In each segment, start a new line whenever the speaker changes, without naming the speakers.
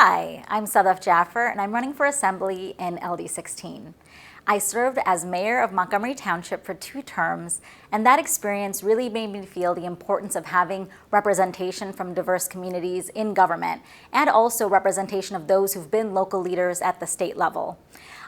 Hi, I'm Sadaf Jaffer, and I'm running for Assembly in LD16. I served as mayor of Montgomery Township for 2 terms, and that experience really made me feel the importance of having representation from diverse communities in government, and also representation of those who've been local leaders at the state level.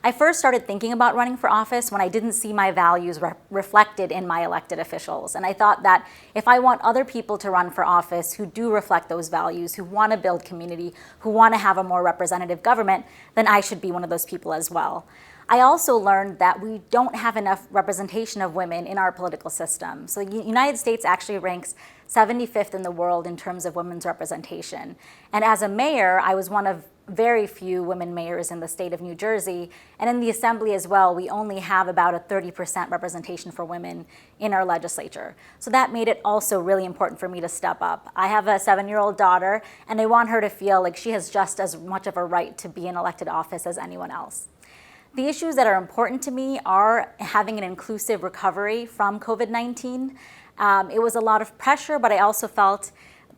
I first started thinking about running for office when I didn't see my values reflected in my elected officials. And I thought that if I want other people to run for office who do reflect those values, who want to build community, who want to have a more representative government, then I should be one of those people as well. I also learned that we don't have enough representation of women in our political system. So the United States actually ranks 75th in the world in terms of women's representation. And as a mayor, I was one of very few women mayors in the state of New Jersey. And in the Assembly as well, we only have about a 30% representation for women in our legislature. So that made it also really important for me to step up. I have a 7-year-old daughter, and I want her to feel like she has just as much of a right to be in elected office as anyone else. The issues that are important to me are having an inclusive recovery from COVID-19. It was a lot of pressure, but I also felt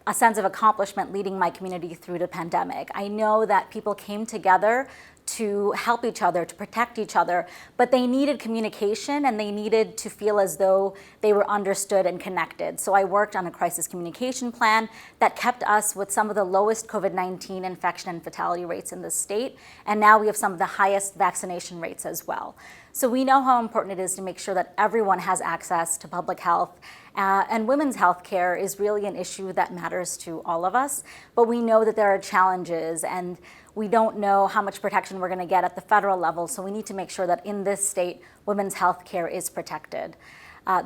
a sense of accomplishment leading my community through the pandemic. I know that people came together to help each other, to protect each other, but they needed communication and they needed to feel as though they were understood and connected. So I worked on a crisis communication plan that kept us with some of the lowest COVID-19 infection and fatality rates in the state, and now we have some of the highest vaccination rates as well. So we know how important it is to make sure that everyone has access to public health, and women's health care is really an issue that matters to all of us, but we know that there are challenges and we don't know how much protection we're going to get at the federal level, so we need to make sure that in this state, women's health care is protected.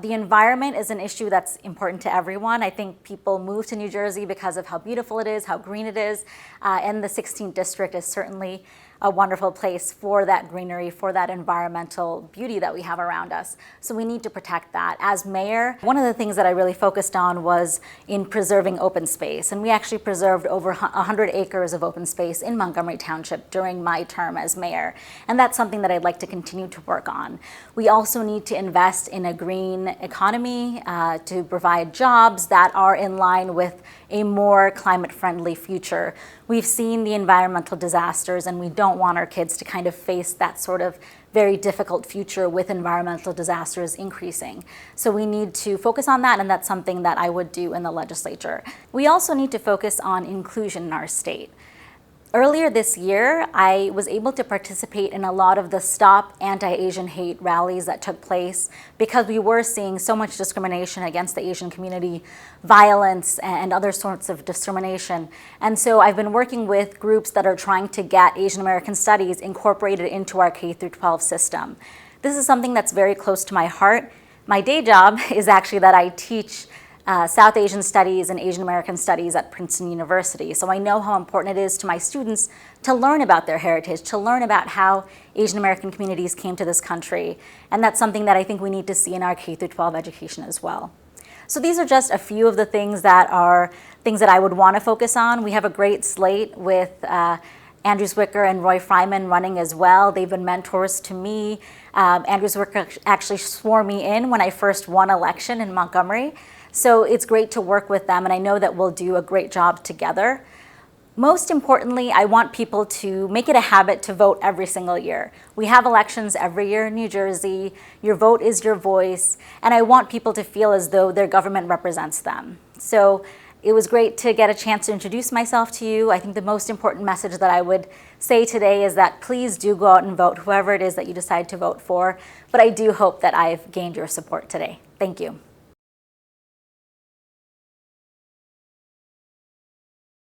The environment is an issue that's important to everyone. I think people move to New Jersey because of how beautiful it is, how green it is, and the 16th district is certainly a wonderful place for that greenery, for that environmental beauty that we have around us. So we need to protect that. As mayor, one of the things that I really focused on was in preserving open space. And we actually preserved over 100 acres of open space in Montgomery Township during my term as mayor. And that's something that I'd like to continue to work on. We also need to invest in a green economy to provide jobs that are in line with a more climate-friendly future. We've seen the environmental disasters, and we don't want our kids to kind of face that sort of very difficult future with environmental disasters increasing. So we need to focus on that, and that's something that I would do in the legislature. We also need to focus on inclusion in our state. Earlier this year, I was able to participate in a lot of the Stop Anti-Asian Hate rallies that took place because we were seeing so much discrimination against the Asian community, violence and other sorts of discrimination. And so I've been working with groups that are trying to get Asian American studies incorporated into our K-12 system. This is something that's very close to my heart. My day job is actually that I teach South Asian Studies and Asian American Studies at Princeton University. So I know how important it is to my students to learn about their heritage, to learn about how Asian American communities came to this country. And that's something that I think we need to see in our K-12 education as well. So these are just a few of the things that I would want to focus on. We have a great slate with Andrew Zwicker and Roy Fryman running as well. They've been mentors to me. Andrew Zwicker actually swore me in when I first won election in Montgomery. So it's great to work with them, and I know that we'll do a great job together. Most importantly, I want people to make it a habit to vote every single year. We have elections every year in New Jersey. Your vote is your voice, and I want people to feel as though their government represents them. So it was great to get a chance to introduce myself to you. I think the most important message that I would say today is that please do go out and vote, whoever it is that you decide to vote for. But I do hope that I've gained your support today. Thank you.